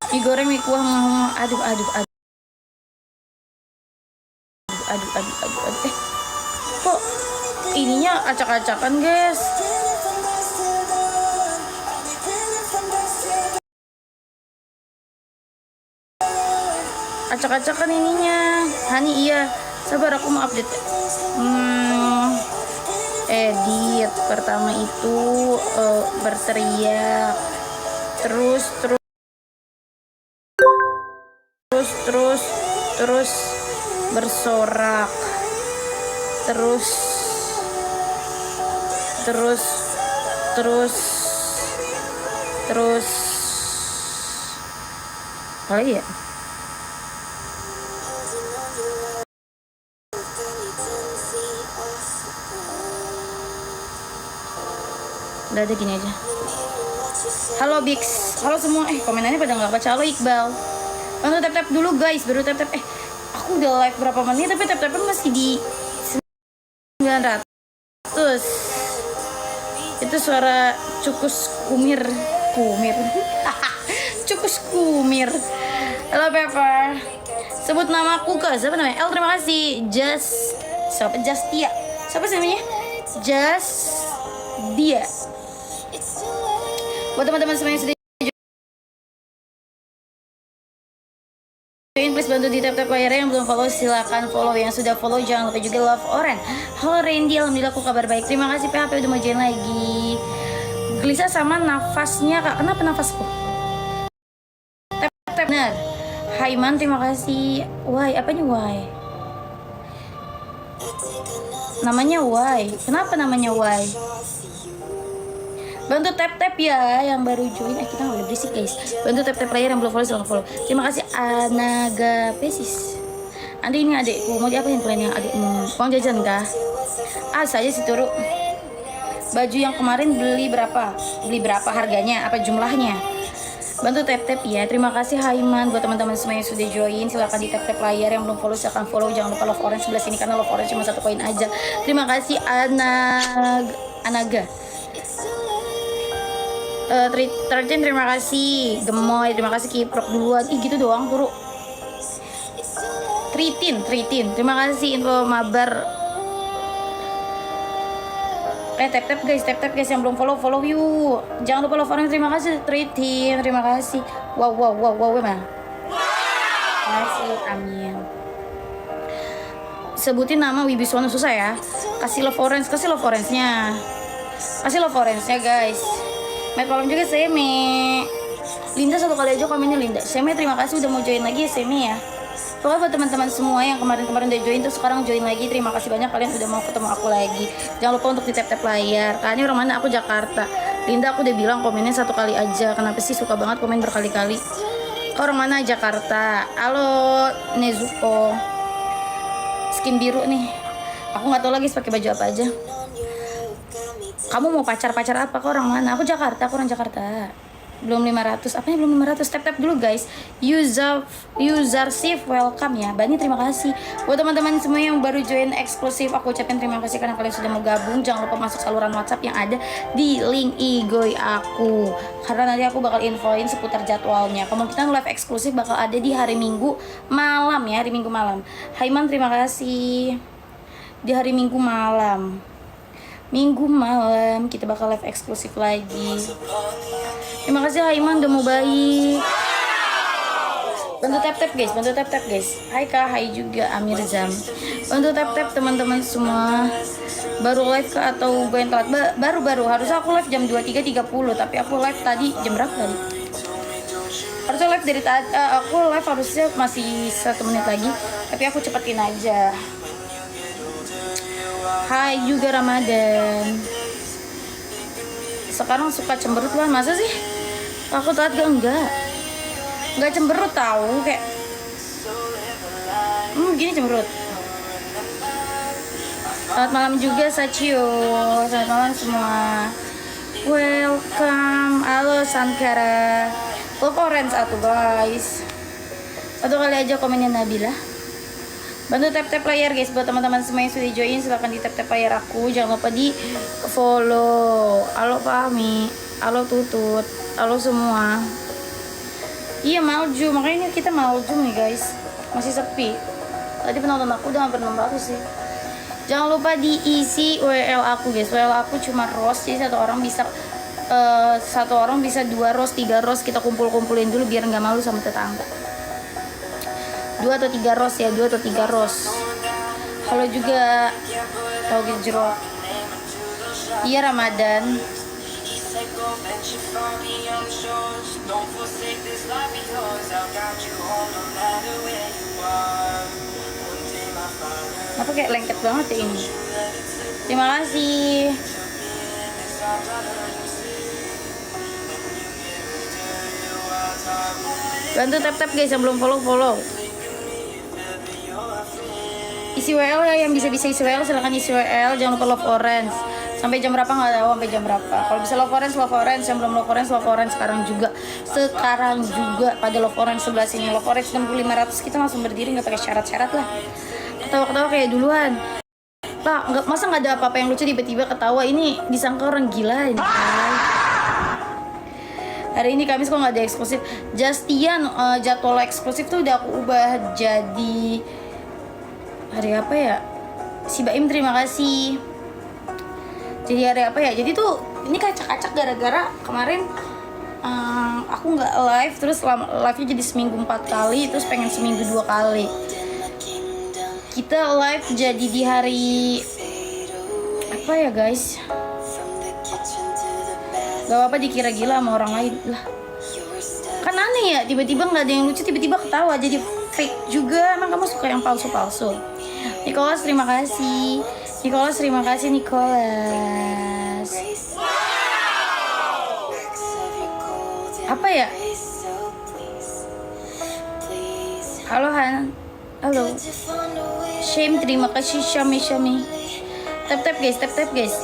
Mie goreng, mie kuah, aduh, aduh, aduh, aduh, aduh, aduh, aduh. Kok ininya acak-acakan, guys? Acak-acakan ininya. Hani, iya. Sabar, aku mau update. Edit pertama itu berteriak, terus bersorak, terus terus terus terus apa lagi ya? Udah ada gini aja. Halo Bix, halo semua. Komenannya pada nggak baca. Halo Iqbal. Bantu tap dulu guys, baru tap. Aku udah live berapa menit tapi tap-tapnya masih di 900. Itu suara cukus kumir. Cukus kumir. Halo Pepper. Sebut namaku ke siapa namanya? Terima kasih. Justia. Siapa sih namanya? Dia. Buat teman-teman semua yang sudah join, please bantu di tap layarnya. Yang belum follow silakan follow, yang sudah follow jangan lupa juga love Oren. Halo Randy, alhamdulillah aku kabar baik. Terima kasih PHP udah mau join lagi. Gelisah sama nafasnya kak, kenapa nafasku? Tap benar. Haiman terima kasih. Why, apanya why? Namanya why. Kenapa namanya why? Bantu tap ya yang baru join. Kita nggak boleh berisik guys. Bantu tap player yang belum follow silahkan follow. Terima kasih Anaga Pesis. Andi ini adikku. Mau diapain kalian yang adikmu? Uang jajan kah? Saja si Turu. Baju yang kemarin beli berapa? Harganya? Apa jumlahnya? Bantu tap ya. Terima kasih Haiman. Buat teman-teman semua yang sudah join, silahkan di tap layar. Yang belum follow silahkan follow. Jangan lupa love orange sebelah sini karena love orange cuma 1 koin aja. Terima kasih Anaga. Terjen terima kasih. Gemoy terima kasih. Kiprok duluan. Gitu doang Turu. Tritin terima kasih info mabar. Tap guys yang belum follow yuk. Jangan lupa love orang. Terima kasih Tritin, terima kasih. Wow emang. Terima kasih, amin. Sebutin nama Wibisono susah ya. Kasih love orange-nya. Kasih love orange-nya guys. Matt malam juga Seme. Linda 1 kali aja komennya Linda. Seme terima kasih udah mau join lagi ya Seme ya. Pokoknya buat teman-teman semua yang kemarin udah join terus sekarang join lagi, terima kasih banyak kalian udah mau ketemu aku lagi. Jangan lupa untuk di tap layar. Kayaknya orang mana? Aku Jakarta. Linda aku udah bilang komennya 1 kali aja. Kenapa sih suka banget komen berkali-kali? Orang mana? Jakarta. Halo Nezuko. Skin biru nih. Aku nggak tahu lagi pakai baju apa aja. Kamu mau pacar apa? Kau orang mana? Aku Jakarta, aku orang Jakarta. Belum 500. Apanya belum 500? Tap dulu guys. User safe welcome ya. Bani terima kasih. Buat teman-teman semua yang baru join eksklusif, aku ucapin terima kasih karena kalian sudah mau gabung. Jangan lupa masuk saluran WhatsApp yang ada di link IG aku. Karena nanti aku bakal infoin seputar jadwalnya. Kemungkinan live eksklusif bakal ada di hari Minggu malam ya, hari Minggu malam. Haiman terima kasih. Di hari Minggu malam kita bakal live eksklusif lagi. Terima kasih Haiman udah mau baik. Bantu tap guys. Hai Kak, hai juga Amir Zam. Bantu tap teman-teman semua. Baru live kah atau gue yang telat? Baru harusnya aku live jam 23.30 tapi aku live tadi jam berapa tadi? Harusnya live dari tadi. Aku live harusnya masih 1 menit lagi tapi aku cepetin aja. Hai juga Ramadan. Sekarang suka cemberut lah, masa sih? Aku telat enggak cemberut tahu kayak gini cemberut. Selamat malam juga Sacio. Selamat malam semua. Welcome. Halo Sankara. Love orange guys. 1 kali aja komennya Nabila. Bantu tap layar guys. Buat teman-teman semua yang sudah join silahkan di tap layar aku. Jangan lupa di follow. Halo Fahmi. Halo Tutut. Halo semua. Iya Malju, makanya kita Malju nih guys. Masih sepi. Tadi penonton aku udah hampir 600 sih. Jangan lupa diisi WL aku guys. WL aku cuma roast, jadi satu orang bisa 2 roast, 3 roast. Kita kumpul-kumpulin dulu biar nggak malu sama tetangga. 2 atau 3 roast ya, 2 atau 3 roast. Halo juga Toge Jeruk. Iya Ramadan. Apa kayak lengket banget ya ini. Terima kasih. Bantu tap-tap guys yang belum follow. Isi WL ya, yang bisa isi WL silahkan isi WL. Jangan lupa love orange. Sampai jam berapa nggak tahu, sampai jam berapa. Kalau bisa love orange, yang belum love orange sekarang juga pada love orange sebelah sini. Love orange 6500 kita langsung berdiri, nggak pakai syarat-syarat lah. Ketawa-ketawa kayak duluan. Pak, masa nggak ada apa-apa yang lucu tiba-tiba ketawa, ini disangka orang gila ini. Hari ini Kamis kok nggak ada eksklusif. Justian, jadwal eksklusif tuh udah aku ubah jadi hari apa ya? Si Baim terima kasih. Jadi hari apa ya? Jadi tuh ini kacak-kacak gara-gara kemarin aku nggak live, terus live-nya jadi seminggu 4 kali, terus pengen seminggu 2 kali. Kita live jadi di hari apa ya guys? Gak apa-apa dikira gila sama orang lain lah. Kan aneh ya, tiba-tiba nggak ada yang lucu, tiba-tiba ketawa jadi fake juga. Emang kamu suka yang palsu-palsu? Nicholas terima kasih. Nicholas. Apa ya? Halo Han. Halo. Shame terima kasih Shami. Tap guys.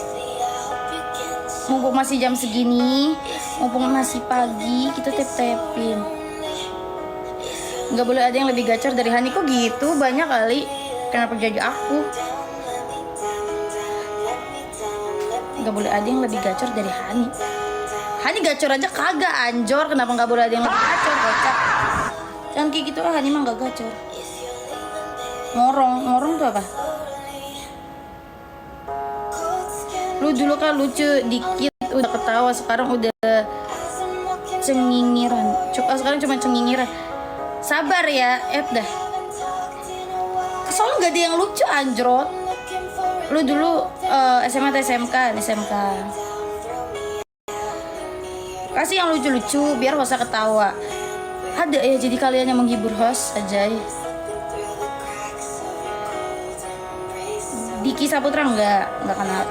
Mumpung masih jam segini, mumpung masih pagi, kita tap-tapin. Nggak boleh ada yang lebih gacor dari Hani. Kok gitu? Banyak kali. Kenapa jadi aku? Nggak boleh ada yang lebih gacor dari Hani. Hani gacor aja kagak anjor. Kenapa nggak boleh ada yang lebih gacor? Kocak. Jangan kayak gitu lah, Hani mah nggak gacor. Ngorong tuh apa? Lu dulu kan lucu dikit udah ketawa, sekarang udah cengingiran. Sekarang cuma cengingiran. Sabar ya, dah. Soalnya gak ada yang lucu anjrot. Lu dulu SMA atau SMK. Kasih yang lucu-lucu biar gak usah ketawa. Ada ya, jadi kalian yang menghibur host aja. Diki Saputra enggak kenal.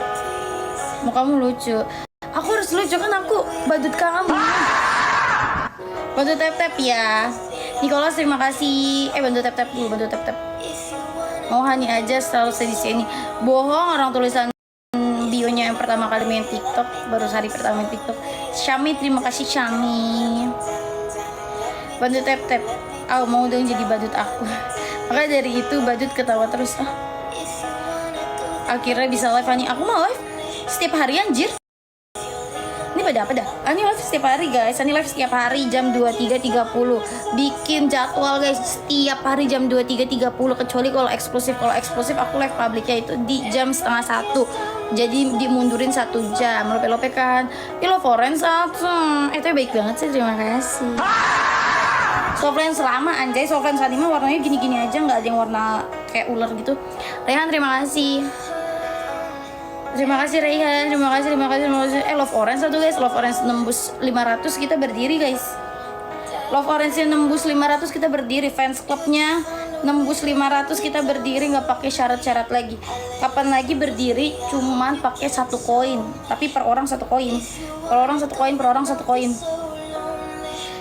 Mukamu lucu. Aku harus lucu kan, aku badut kamu. Bantu tap-tap ya. Nicholas terima kasih. Bantu tap-tap dulu, bantu tap-tap. Mau Hani aja selalu sedih sini. Bohong, orang tulisan bionya yang pertama kali main TikTok, baru hari pertama main TikTok. Syami terima kasih Syami. Bantu tap-tap. Mau dong jadi badut aku. Makanya dari itu badut ketawa terus. Akhirnya bisa live Hani. Aku mau live setiap hari anjir. Ini pada apa dah? Ani live setiap hari guys. Ani live setiap hari jam 23.30. Bikin jadwal guys, setiap hari jam 23.30. Kecuali kalau eksklusif aku live publiknya itu di jam 12:30. Jadi dimundurin 1 jam. Lope-lope kan. Lo foren itu baik banget sih, terima kasih. Softline selama anjay, softline saat ini warnanya gini-gini aja, nggak ada yang warna kayak ular gitu. Rehan terima kasih. Terima kasih Rehan, terima kasih. Love Orange satu guys, Love Orange nembus 500 kita berdiri guys. Love Orange nembus 500 kita berdiri, fans clubnya nembus 500 kita berdiri, nggak pakai syarat-syarat lagi. Kapan lagi berdiri? Cuman pakai 1 koin, tapi per orang 1 koin. Per orang 1 koin.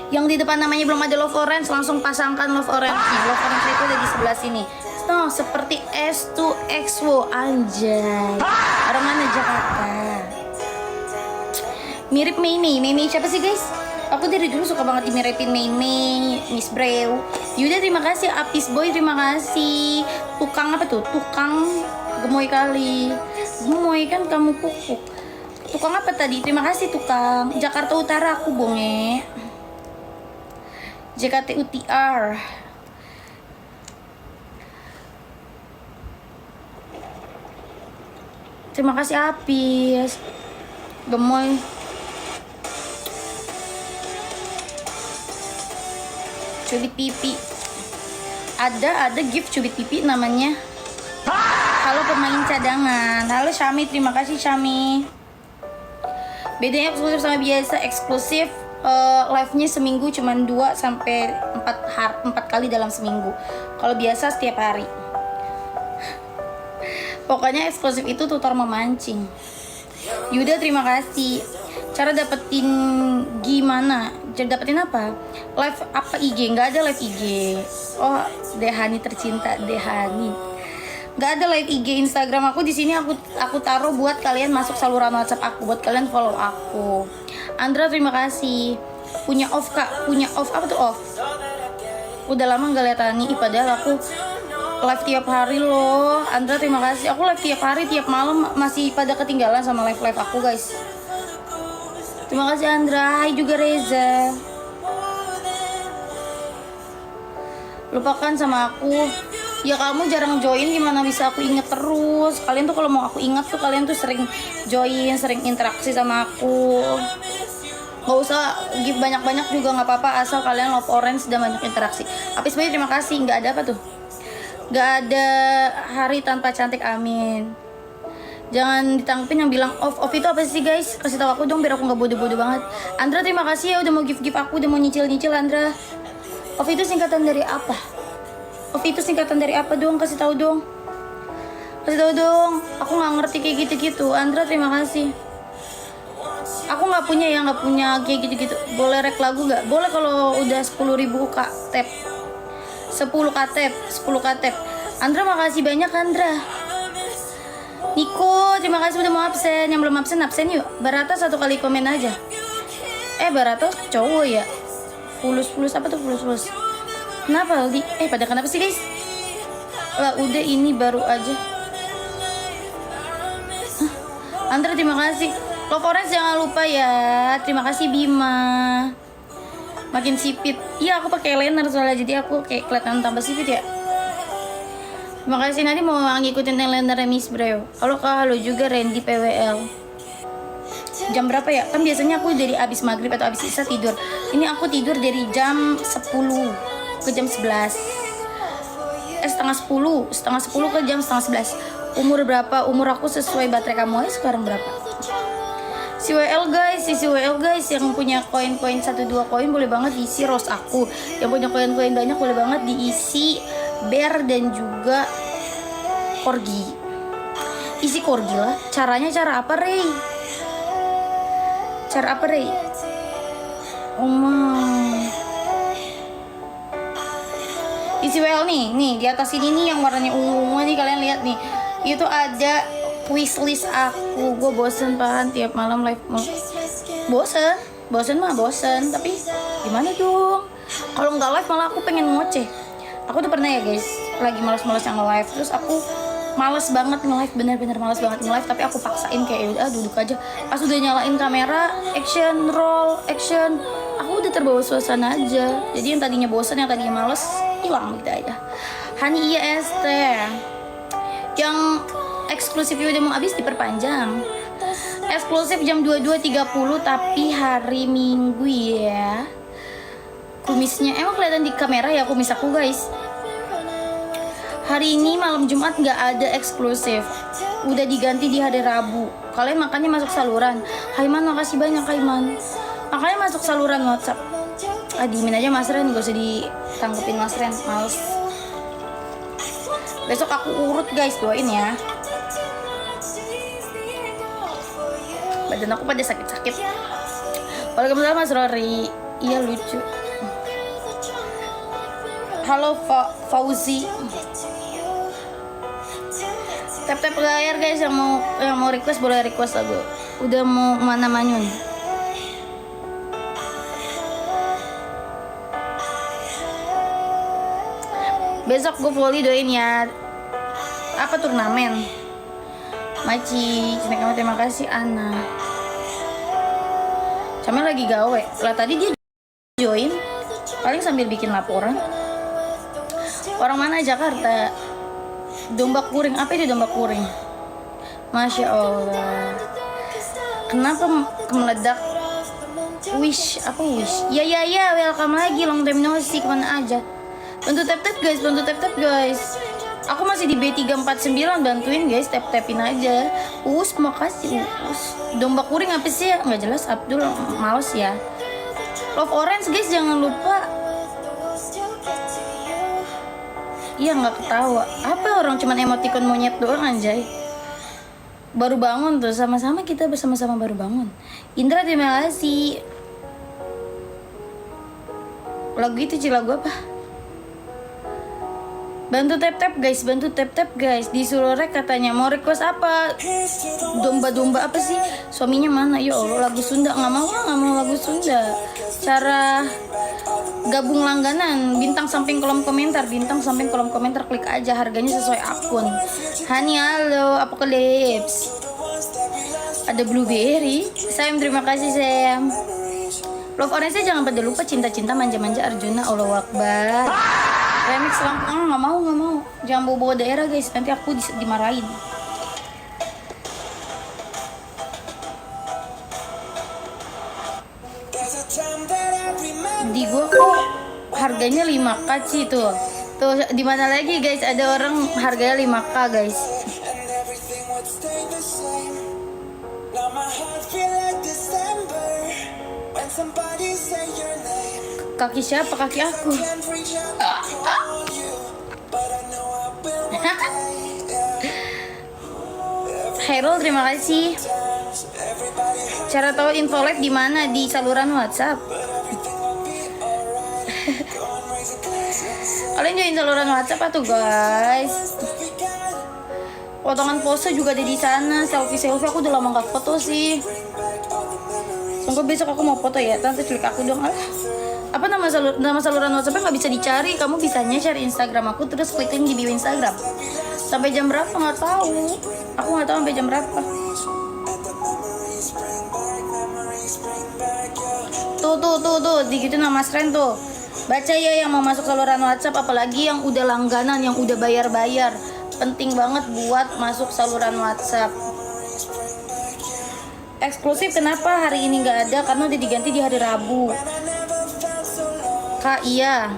Yang di depan namanya belum ada Love Orange, langsung pasangkan Love Orange. Love Orange itu ada di sebelah sini. No, seperti S2XWO anjay. Orang mana Jakarta? Mirip Mei siapa sih guys? Aku dari dulu suka banget dimiripin Mei, Miss Brew. Yuda terima kasih, Apis Boy terima kasih. Tukang apa tuh? Tukang gemoy kali. Gemoy kan kamu pupuk. Tukang apa tadi? Terima kasih tukang. Jakarta Utara aku bonge. JKT UTR. Terima kasih Apis. Gemoy. Cubit pipi. Ada gift cubit pipi namanya. Halo pemain cadangan. Halo Syami, terima kasih Syami. Bedanya eksklusif sama biasa. Eksklusif live-nya seminggu cuma 2 sampai 4 kali dalam seminggu. Kalau biasa setiap hari. Pokoknya eksklusif itu tutor memancing. Yuda terima kasih. Cara dapetin gimana? Cara dapetin apa? Live apa IG? Nggak ada live IG. Oh, Dehani tercinta, Dehani. Nggak ada live IG Instagram aku di sini. Aku taruh buat kalian masuk saluran WhatsApp aku, buat kalian follow aku. Andra terima kasih. Punya off kak, punya off apa tuh off? Udah lama nggak lihat Ani, padahal aku live tiap hari loh. Andra terima kasih. Aku live tiap hari, tiap malam masih pada ketinggalan sama live aku guys. Terima kasih Andra. Hai juga Reza. Lupakan sama aku. Ya kamu jarang join, gimana bisa aku inget terus? Kalian tuh kalau mau aku ingat tuh kalian tuh sering join, sering interaksi sama aku. Gak usah give banyak-banyak juga nggak apa-apa, asal kalian love orange dan banyak interaksi. Apis banyak terima kasih. Nggak ada apa tuh? Nggak ada hari tanpa cantik, amin. Jangan ditanggepin yang bilang off itu apa sih guys? Kasih tahu aku dong biar aku nggak bodoh-bodoh banget. Andra terima kasih ya udah mau give aku, udah mau nyicil Andra. Off itu singkatan dari apa? Off itu singkatan dari apa dong? Kasih tahu dong. Aku nggak ngerti kayak gitu-gitu. Andra terima kasih. Aku nggak punya kayak gitu-gitu. Boleh rek lagu nggak? Boleh kalau udah 10.000 kak tap. 10 katep. Andra makasih banyak Andra. Niko terima kasih udah mau absen. Yang belum absen yuk. Barata 1 kali komen aja. Barata cowok ya. Fulus apa tuh fulus? Kenapa Aldi? Pada kenapa sih guys? Lah udah ini baru aja. Andra terima kasih. Love Orange jangan lupa ya. Terima kasih Bima. Makin sipit. Iya aku pakai liner soalnya jadi aku kayak kelihatan tambah sipit ya. Terima kasih, nanti mau ngikutin liner Miss Bro. Halo kak, halo juga Randy PWL. Jam berapa ya? Kan biasanya aku dari abis maghrib atau abis isya tidur. Ini aku tidur dari jam 10 ke jam 11. Setengah 10 ke jam setengah 11. Umur berapa? Umur aku sesuai baterai kamu aja sekarang berapa? Si WL guys yang punya koin-koin 1-2 koin boleh banget diisi rose aku. Yang punya koin-koin banyak boleh banget diisi bear dan juga corgi. Isi corgi lah. Caranya cara apa Rey? Isi WL nih di atas ini nih yang warnanya ungu nih, kalian lihat nih. Itu ada wishlist aku. Gue bosen pan tiap malam live. Bosen tapi gimana dong? Kalau nggak live malah aku pengen ngoceh. Aku tuh pernah ya guys, lagi malas-malas yang nge-live, terus aku males banget nge-live, bener-bener males banget nge-live, tapi aku paksain kayak udah duduk aja. Pas udah nyalain kamera, action, roll, action, aku udah terbawa suasana aja. Jadi yang tadinya bosan, yang tadinya males, hilang gitu aja. Hani iya ST yang eksklusifnya udah mau habis diperpanjang. Eksklusif jam 22.30 tapi hari Minggu ya. Kumisnya emang kelihatan di kamera ya kumis aku guys. Hari ini malam Jumat nggak ada eksklusif, udah diganti di hari Rabu. Kalian makanya masuk saluran. Haiman makasih banyak Haiman. Makanya masuk saluran WhatsApp. Diemin aja Mas Ren, gak usah ditangkepin Mas Ren, males. Besok aku urut guys, doain ya. Badan aku pada sakit-sakit. Waalaikumsalam Mas Rory. Iya lucu. Halo Fauzi. Tap layar guys, yang mau request boleh request lagu. Udah mau mana Manyun? Besok gue volley, doain ya. Apa turnamen? Maci, cinta kamu, terima kasih Ana. Camel lagi gawe. Lah tadi dia join. paling sambil bikin laporan. Orang mana Jakarta? Domba kuring, apa itu domba kuring? Masya Allah. Kenapa meledak? Wish, apa wish? Ya, welcome lagi, long time no see, kemana aja? Bantu tap tap guys. Aku masih di B349, bantuin guys, tap-tapin aja. Makasih Domba kuring apa sih? Nggak jelas, Abdul, males ya. Love orange guys, jangan lupa. Iya, nggak ketawa. Apa orang cuman emoticon monyet doang anjay. Baru bangun tuh, sama-sama kita bersama-sama baru bangun. Indra, terima kasih. Lagu itu lagu apa? Bantu tap-tap guys, disuruh rek katanya. Mau request apa? Domba-domba apa sih? Suaminya mana? Ya Allah, lagu Sunda. Nggak mau lagu Sunda. Cara gabung langganan, bintang samping kolom komentar, klik aja, harganya sesuai akun. Hani, halo, Apocalypse. Ada blueberry. Sam, terima kasih Sam. Love orange jangan pada lupa, cinta-cinta manja-manja Arjuna, Allahu Akbar. Remix Lampung, nggak mau. Jangan bawa daerah guys, nanti aku dimarahin. Di gua kok harganya 5k sih tuh. Tuh di mana lagi guys, ada orang harganya 5k guys. Kaki siapa? Kaki aku. Hairul, terima kasih. Cara tahu info live di mana? Di saluran WhatsApp. Kalian join saluran WhatsApp tuh guys. Potongan pose juga ada di sana. Selfie aku udah lama gak foto sih. Semoga besok aku mau foto ya. Tante culik aku dong. Apa nama saluran WhatsApp nggak bisa dicari. Kamu bisanya share Instagram aku, terus klik link di bio Instagram. Sampai jam berapa nggak tahu. Aku nggak tahu sampai jam berapa. Tuh digitu nama Mas Ren tuh. Baca ya yang mau masuk saluran WhatsApp, apalagi yang udah langganan, yang udah bayar. Penting banget buat masuk saluran WhatsApp. Eksklusif kenapa hari ini nggak ada? Karena udah diganti di hari Rabu. Kak, iya.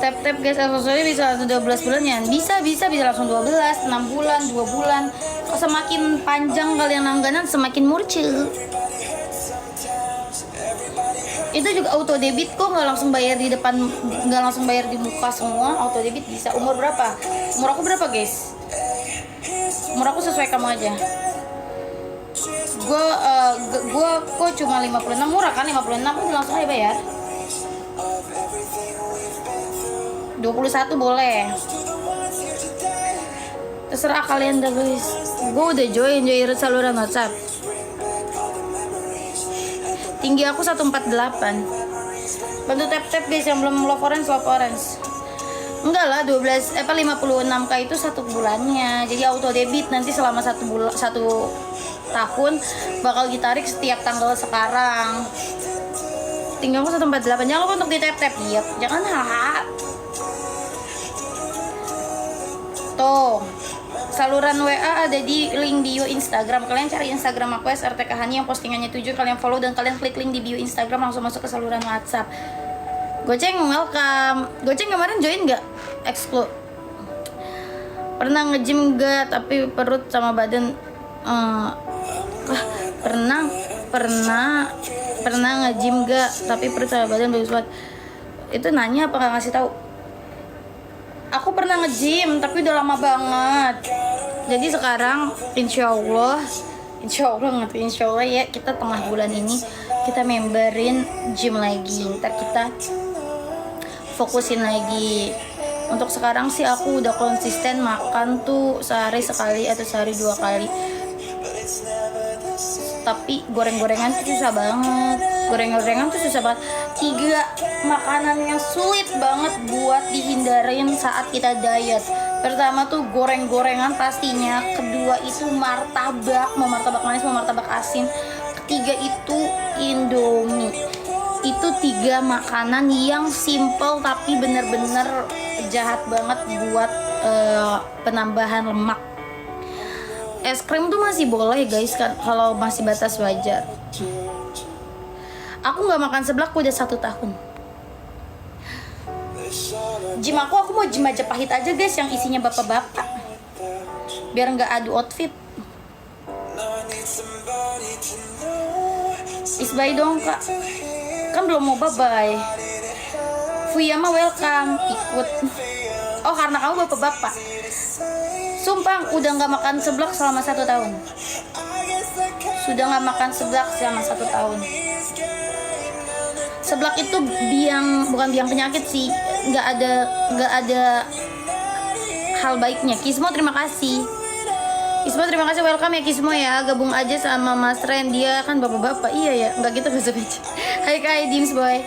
Tap guys, aksesoris bisa langsung 12 bulan ya? Bisa langsung 12, 6 bulan, 2 bulan. Semakin panjang kalian langganan, semakin murce. Itu juga auto debit kok, nggak langsung bayar di depan, nggak langsung bayar di muka semua. Auto debit bisa. Umur berapa? Umur aku berapa guys? Umur aku sesuai kamu aja. Gue kok cuma 56, murah kan? 56 udah langsung aja bayar. 21 boleh. Terserah kalian dah guys. Gue udah join saluran WhatsApp. Tinggi aku 148. Bantu tap guys yang belum love orange. Enggak lah, 56k itu 1 bulannya. Jadi auto debit nanti selama 1 tahun bakal ditarik setiap tanggal sekarang. Tinggi aku 148. Jangan lupa untuk di tap. Iya, jangan Tuh. Saluran WA ada di link bio Instagram. Kalian cari Instagram aku SRTK Hani yang postingannya 7, kalian follow dan kalian klik link di bio Instagram, langsung masuk ke saluran WhatsApp. Goceng welcome. Goceng kemarin join nggak? Exclude. Pernah nge-gym gak? Tapi perut sama badan pernah nge-gym gak? Tapi perut sama badan bagus banget. Itu nanya apa nggak ngasih tahu? Aku pernah nge-gym tapi udah lama banget. Jadi sekarang insya Allah ya, kita tengah bulan ini kita memberin gym lagi. Ntar kita fokusin lagi. Untuk sekarang sih aku udah konsisten makan tuh sehari sekali atau sehari 2 kali. Tapi goreng-gorengan tuh susah banget. 3 makanan yang sulit banget buat dihindarin saat kita diet. Pertama tuh goreng-gorengan pastinya, kedua itu martabak, mau martabak manis mau martabak asin, ketiga itu Indomie. Itu 3 makanan yang simple tapi bener-bener jahat banget buat penambahan lemak. Es krim tuh masih boleh guys kan, kalau masih batas wajar. Aku nggak makan seblak udah 1 tahun. Gym aku mau gym Majapahit aja guys, yang isinya bapak-bapak, biar nggak adu outfit. Isbay dong kak, kan belum mau bye-bye. Fuyama welcome, ikut. Oh karena kamu bapak-bapak. Sumpah udah nggak makan seblak selama 1 tahun. Sudah nggak makan seblak selama 1 tahun. Seblak itu bukan biang penyakit sih, nggak ada hal baiknya. Kismo terima kasih. Kismo terima kasih, welcome ya Kismo ya, gabung aja sama Mas Ren, dia kan bapak-bapak. Iya ya, nggak gitu gak aja. Hai Kai Dims boy.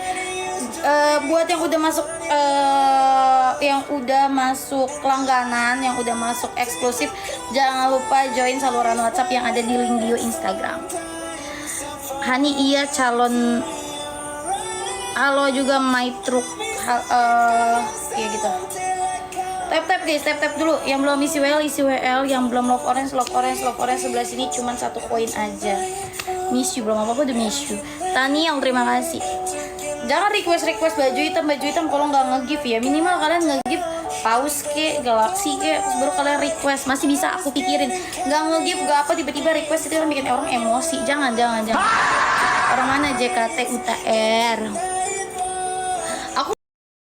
Buat yang udah masuk langganan, yang udah masuk eksklusif, jangan lupa join saluran WhatsApp yang ada di link bio Instagram. Hani iya calon. Halo juga my truck. Ya gitu. Tap guys, tap dulu. Yang belum isi WL, yang belum love orange sebelah sini cuman 1 koin aja. Miss you, belum apa-apa udah miss you. Taniel terima kasih. Jangan request baju hitam kalau nggak nge-give ya. Minimal kalian nge-give Paus ke, Galaxy ke, baru kalian request. Masih bisa aku pikirin. Nggak nge-give, nggak apa, tiba-tiba request itu kan bikin orang emosi. Jangan. Orang mana JKT UTR?